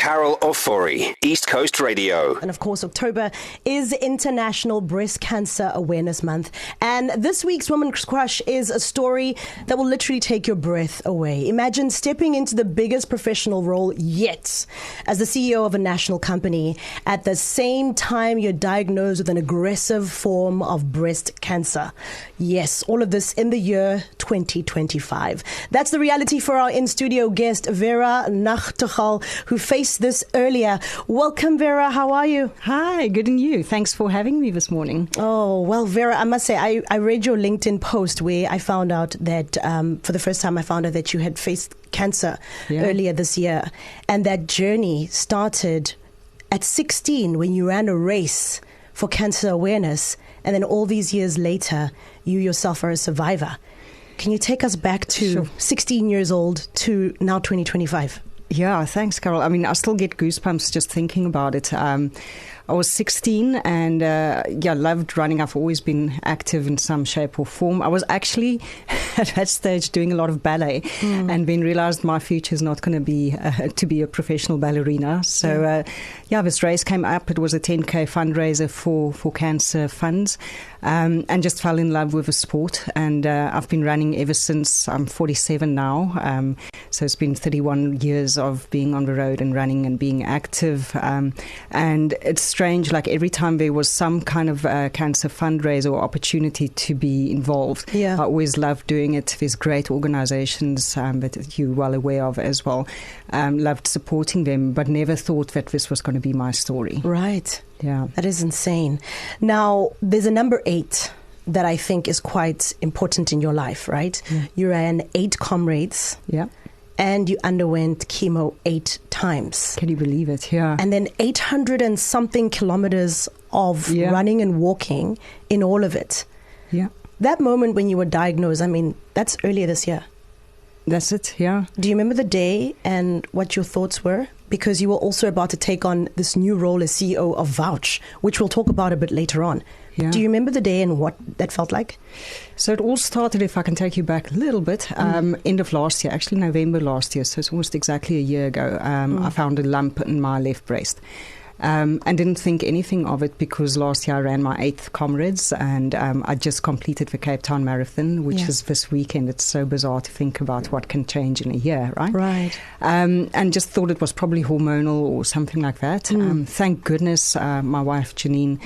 Carol Ofori, East Coast Radio. And of course, October is International Breast Cancer Awareness Month. And this week's Woman's Crush is a story that will literally take your breath away. Imagine stepping into the biggest professional role yet as the CEO of a national company. At the same time, you're diagnosed with an aggressive form of breast cancer. Yes, all of this in the year 2025. That's the reality for our in-studio guest, Vera Nagtegaal, who faced this earlier. Welcome, Vera. How are you? Hi, good and you. Thanks for having me this morning. Oh, well, Vera, I must say, I read your LinkedIn post where I found out that for the first time I found out that you had faced cancer earlier this year. And that journey started at 16 when you ran a race for cancer awareness. And then all these years later, you yourself are a survivor. Can you take us back to 16 years old to now 2025? Yeah, thanks, Carol. I mean, I still get goosebumps just thinking about it. I was 16 and, loved running. I've always been active in some shape or form. I was actually at that stage doing a lot of ballet and then realized my future is not going to be a professional ballerina. So, this race came up. It was a 10K fundraiser for cancer funds and just fell in love with the sport. And I've been running ever since. I'm 47 now. So it's been 31 years of being on the road and running and being active. And it's strange, like every time there was some kind of cancer fundraiser or opportunity to be involved, I always loved doing it. There's great organizations that you're well aware of as well. Loved supporting them, but never thought that this was going to be my story. Right. Yeah. That is insane. Now, there's a number 8 that I think is quite important in your life, right? Yeah. You ran 8 Comrades. Yeah. And you underwent chemo 8 times. Can you believe it? Yeah. And then 800 and something kilometers of running and walking in all of it. Yeah. That moment when you were diagnosed, I mean, that's earlier this year. That's it, yeah. Do you remember the day and what your thoughts were? Because you were also about to take on this new role as CEO of Vouch, which we'll talk about a bit later on. Yeah. Do you remember the day and what that felt like? So it all started, if I can take you back a little bit, end of last year, actually November last year, so it's almost exactly a year ago. I found a lump in my left breast. And didn't think anything of it because last year I ran my 8th Comrades and I just completed the Cape Town Marathon, which is this weekend. It's so bizarre to think about what can change in a year, right? Right. And just thought it was probably hormonal or something like that. Thank goodness my wife Janine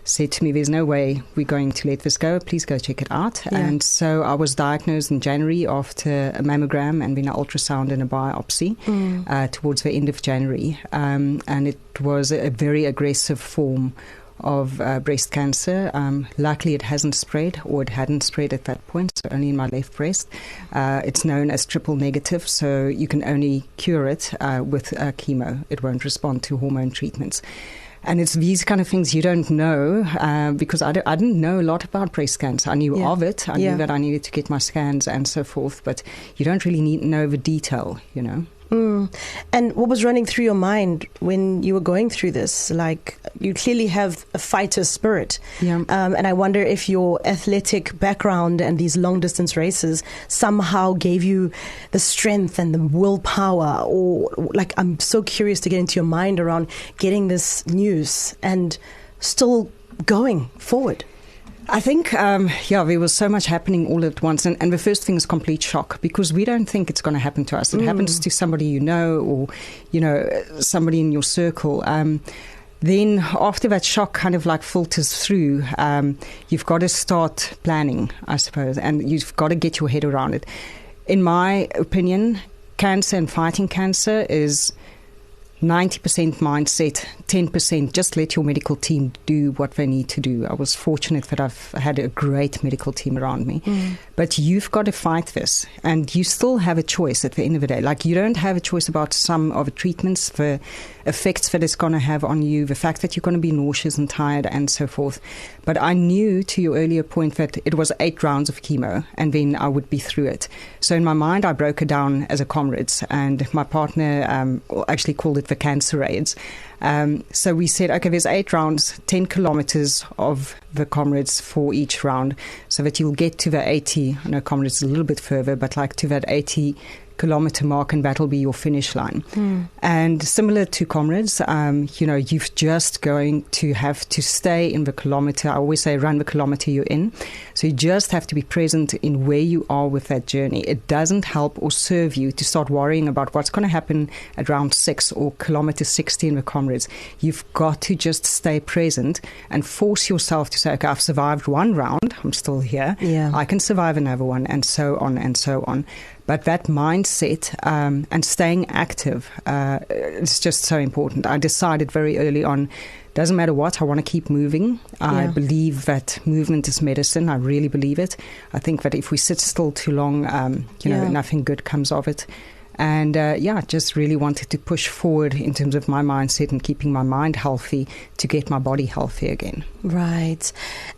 said to me, there's no way we're going to let this go. Please go check it out. Yeah. And so I was diagnosed in January after a mammogram and then an ultrasound and a biopsy towards the end of January. And it was a very aggressive form of breast cancer. Luckily, it hasn't spread, or it hadn't spread at that point, so only in my left breast. It's known as triple negative, so you can only cure it with chemo. It won't respond to hormone treatments. And it's these kind of things you don't know because I didn't know a lot about breast cancer. I knew of it. I knew that I needed to get my scans and so forth, but you don't really know the detail, you know. And what was running through your mind when you were going through this? Like, you clearly have a fighter spirit. Yeah. And I wonder if your athletic background and these long distance races somehow gave you the strength and the willpower, or like, I'm so curious to get into your mind around getting this news and still going forward. I think, there was so much happening all at once. And the first thing is complete shock because we don't think it's going to happen to us. It happens to somebody you know or, somebody in your circle. Then after that shock kind of like filters through, you've got to start planning, I suppose, and you've got to get your head around it. In my opinion, cancer and fighting cancer is 90% mindset, 10% just let your medical team do what they need to do. I was fortunate that I've had a great medical team around me. But you've got to fight this, and you still have a choice at the end of the day. Like, you don't have a choice about some of the treatments, the effects that it's going to have on you, the fact that you're going to be nauseous and tired and so forth. But I knew, to your earlier point, that it was 8 rounds of chemo and then I would be through it. So in my mind, I broke it down as a Comrades, and my partner actually called it the cancer raids. So we said, okay, there's 8 rounds, 10 kilometers of the Comrades for each round, so that you'll get to the 80. I know Comrades is a little bit further, but like to that 80 kilometer mark, and that'll be your finish line. And similar to Comrades, you've just going to have to stay in the kilometer. I always say run the kilometer you're in. So you just have to be present in where you are with that journey. It doesn't help or serve you to start worrying about what's going to happen at round 6 or kilometer 60 in the Comrades. You've got to just stay present and force yourself to say, okay, I've survived one round, I'm still here. Yeah. I can survive another one, and so on and so on. But that mindset and staying active is just so important. I decided very early on, doesn't matter what, I want to keep moving. I believe that movement is medicine. I really believe it. I think that if we sit still too long, nothing good comes of it. And just really wanted to push forward in terms of my mindset and keeping my mind healthy to get my body healthy again. Right.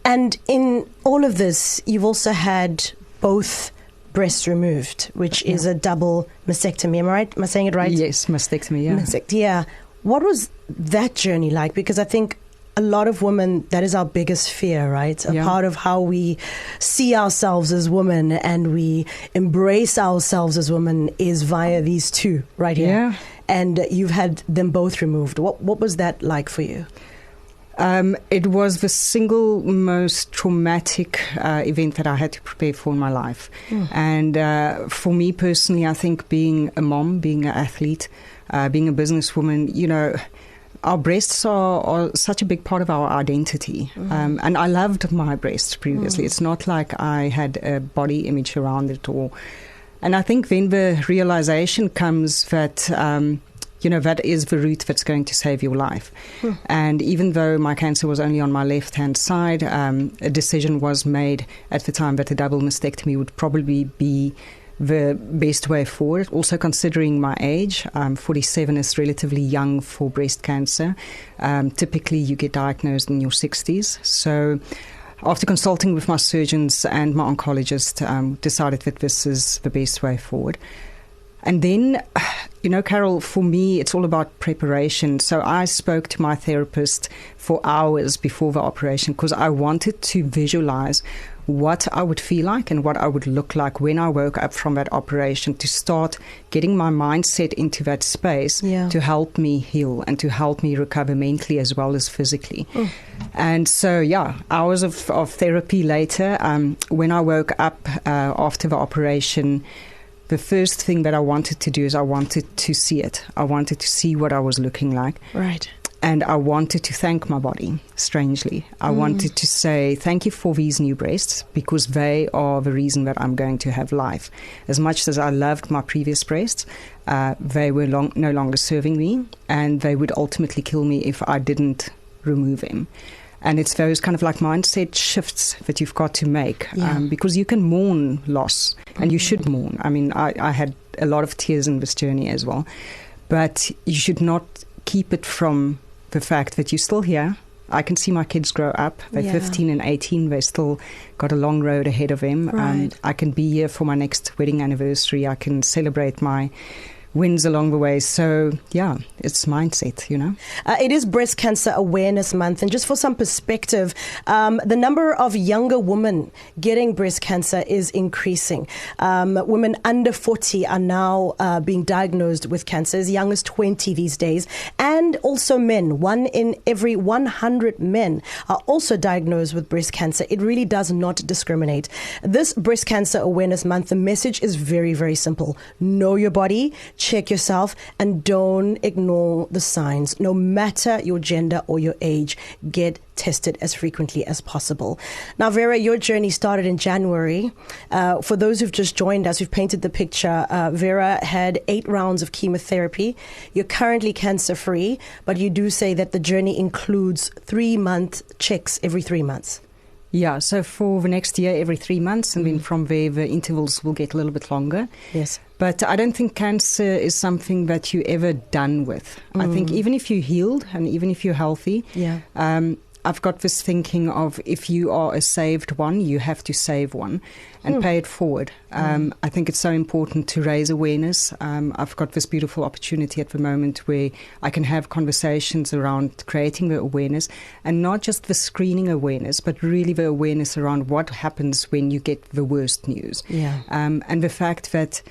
And in all of this, you've also had both breasts removed, which is a double mastectomy. Am I right? Am I saying it right? Yes, mastectomy, yeah. Yeah. What was that journey like? Because I think a lot of women, that is our biggest fear, right? A part of how we see ourselves as women and we embrace ourselves as women is via these two right here. Yeah. And you've had them both removed. What was that like for you? It was the single most traumatic event that I had to prepare for in my life. And for me personally, I think being a mom, being an athlete, being a businesswoman, our breasts are such a big part of our identity. And I loved my breasts previously. It's not like I had a body image around it. And I think then the realization comes that that is the route that's going to save your life. And even though my cancer was only on my left-hand side, a decision was made at the time that a double mastectomy would probably be the best way forward. Also considering my age, 47 is relatively young for breast cancer. Typically you get diagnosed in your 60s. So after consulting with my surgeons and my oncologist, decided that this is the best way forward. And then, Carol, for me, it's all about preparation. So I spoke to my therapist for hours before the operation because I wanted to visualize what I would feel like and what I would look like when I woke up from that operation, to start getting my mindset into that space to help me heal and to help me recover mentally as well as physically. And so, hours of therapy later, when I woke up after the operation, the first thing that I wanted to do is I wanted to see it. I wanted to see what I was looking like. Right. And I wanted to thank my body, strangely. I wanted to say thank you for these new breasts because they are the reason that I'm going to have life. As much as I loved my previous breasts, they were no longer serving me, and they would ultimately kill me if I didn't remove them. And it's those kind of like mindset shifts that you've got to make because you can mourn loss and you should mourn. I mean, I had a lot of tears in this journey as well, but you should not keep it from the fact that you're still here. I can see my kids grow up. They're 15 and 18. They still got a long road ahead of them. Right. I can be here for my next wedding anniversary. I can celebrate my wins along the way. So, it's mindset, It is Breast Cancer Awareness Month. And just for some perspective, the number of younger women getting breast cancer is increasing. Women under 40 are now being diagnosed with cancer, as young as 20 these days. And also men. 1 in every 100 men are also diagnosed with breast cancer. It really does not discriminate. This Breast Cancer Awareness Month, the message is very, very simple. Know your body, check yourself, and don't ignore the signs. No matter your gender or your age, get tested as frequently as possible. Now, Vera, your journey started in January. For those who've just joined us, we've painted the picture. Vera had 8 rounds of chemotherapy. You're currently cancer-free, but you do say that the journey includes 3-month checks every 3 months. Yeah, so for the next year, every 3 months, and then from there, the intervals will get a little bit longer. Yes. But I don't think cancer is something that you're ever done with. I think even if you're healed and even if you're healthy, I've got this thinking of if you are a saved one, you have to save one and pay it forward. I think it's so important to raise awareness. I've got this beautiful opportunity at the moment where I can have conversations around creating the awareness, and not just the screening awareness, but really the awareness around what happens when you get the worst news. Yeah. And the fact that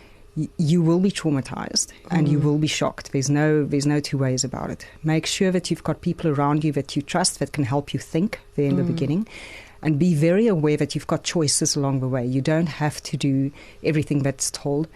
you will be traumatized and you will be shocked. There's no two ways about it. Make sure that you've got people around you that you trust that can help you think there in the beginning. And be very aware that you've got choices along the way. You don't have to do everything that's told.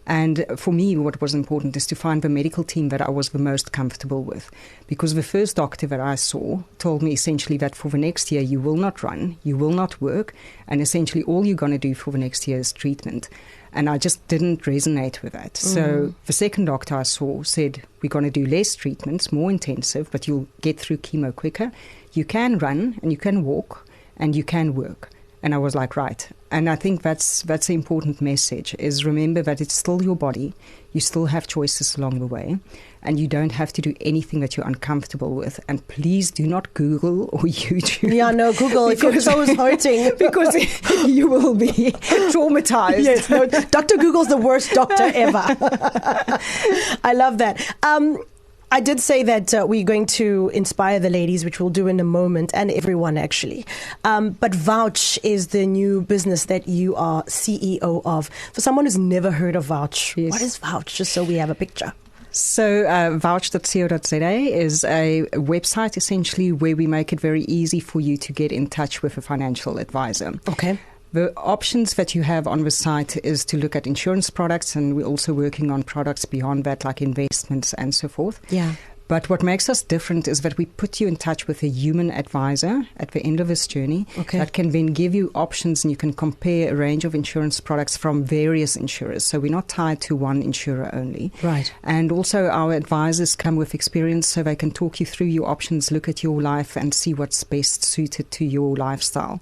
And for me, what was important is to find the medical team that I was the most comfortable with. Because the first doctor that I saw told me essentially that for the next year, you will not run, you will not work, and essentially all you're going to do for the next year is treatment. And I just didn't resonate with that. So the second doctor I saw said, we're going to do less treatments, more intensive, but you'll get through chemo quicker. You can run and you can walk and you can work. And I was like, right. And I think that's an important message, is remember that it's still your body. You still have choices along the way. And you don't have to do anything that you're uncomfortable with. And please do not Google or YouTube. Yeah, no, Google if your toe is hurting. Because you will be traumatized. Yes, no, Dr. Google's the worst doctor ever. I love that. I did say that we're going to inspire the ladies, which we'll do in a moment, and everyone actually. But Vouch is the new business that you are CEO of. For someone who's never heard of Vouch, What is Vouch? Just so we have a picture. So vouch.co.za is a website essentially where we make it very easy for you to get in touch with a financial advisor. Okay. The options that you have on the site is to look at insurance products, and we're also working on products beyond that, like investments and so forth. Yeah. But what makes us different is that we put you in touch with a human advisor at the end of this journey that can then give you options, and you can compare a range of insurance products from various insurers. So we're not tied to one insurer only. Right. And also our advisors come with experience, so they can talk you through your options, look at your life and see what's best suited to your lifestyle.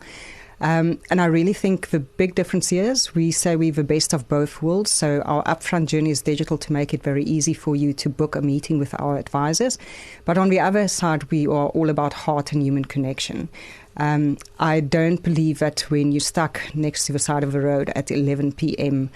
And I really think the big difference here is we say we're the best of both worlds. So our upfront journey is digital to make it very easy for you to book a meeting with our advisors. But on the other side, we are all about heart and human connection. I don't believe that when you're stuck next to the side of the road at 11 p.m.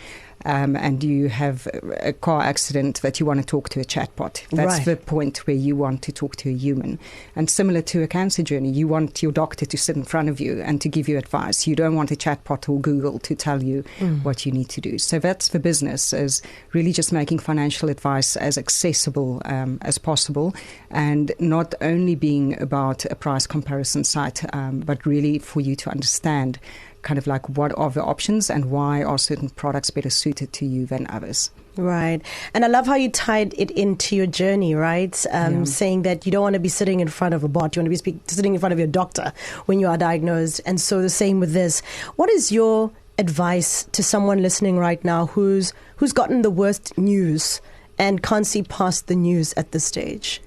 And you have a car accident, that you want to talk to a chatbot. That's the point where you want to talk to a human. And similar to a cancer journey, you want your doctor to sit in front of you and to give you advice. You don't want a chatbot or Google to tell you what you need to do. So that's the business, is really just making financial advice as accessible as possible, and not only being about a price comparison site, but really for you to understand kind of like what are the options and why are certain products better suited to you than others. Right. And I love how you tied it into your journey, right? Saying that you don't want to be sitting in front of a bot. You want to be sitting in front of your doctor when you are diagnosed. And so the same with this. What is your advice to someone listening right now who's gotten the worst news and can't see past the news at this stage?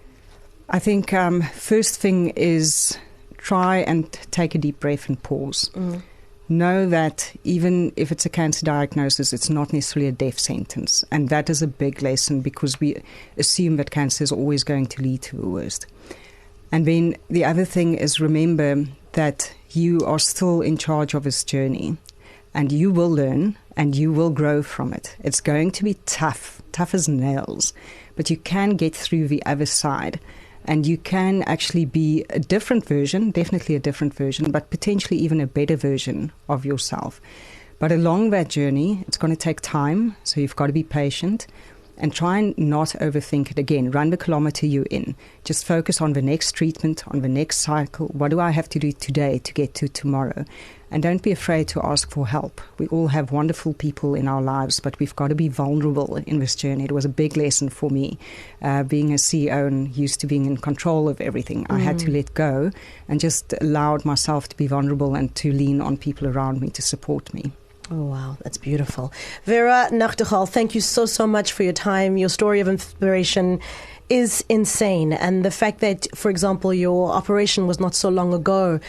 I think first thing is try and take a deep breath and pause. Know that even if it's a cancer diagnosis, it's not necessarily a death sentence. And that is a big lesson, because we assume that cancer is always going to lead to the worst. And then the other thing is, remember that you are still in charge of this journey, and you will learn and you will grow from it. It's going to be tough as nails, but you can get through the other side. And you can actually be a different version, definitely a different version, but potentially even a better version of yourself. But along that journey, it's going to take time, so you've got to be patient and try and not overthink it. Again, run the kilometer you're in. Just focus on the next treatment, on the next cycle. What do I have to do today to get to tomorrow? And don't be afraid to ask for help. We all have wonderful people in our lives, but we've got to be vulnerable in this journey. It was a big lesson for me. Being a CEO and used to being in control of everything, I had to let go and just allowed myself to be vulnerable and to lean on people around me to support me. Oh, wow. That's beautiful. Vera Nagtegaal, thank you so much for your time. Your story of inspiration is insane. And the fact that, for example, your operation was not so long ago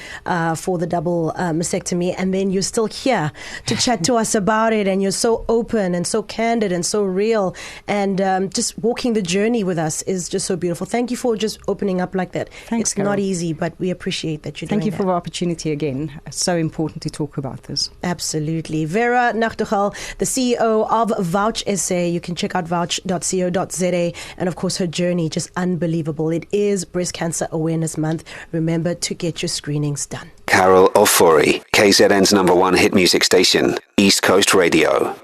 for the double mastectomy, and then you're still here to chat to us about it, and you're so open and so candid and so real, and just walking the journey with us is just so beautiful. Thank you for just opening up like that. Thanks, It's Carol. not easy, but we appreciate that you're doing that. Thank you for the opportunity again. It's so important to talk about this. Absolutely. Vera Nagtegaal, the CEO of Vouch SA. You can check out vouch.co.za, and of course her journey, just unbelievable. It is Breast Cancer Awareness Month. Remember to get your screenings done. Carol Ofori, KZN's #1 hit music station, East Coast Radio.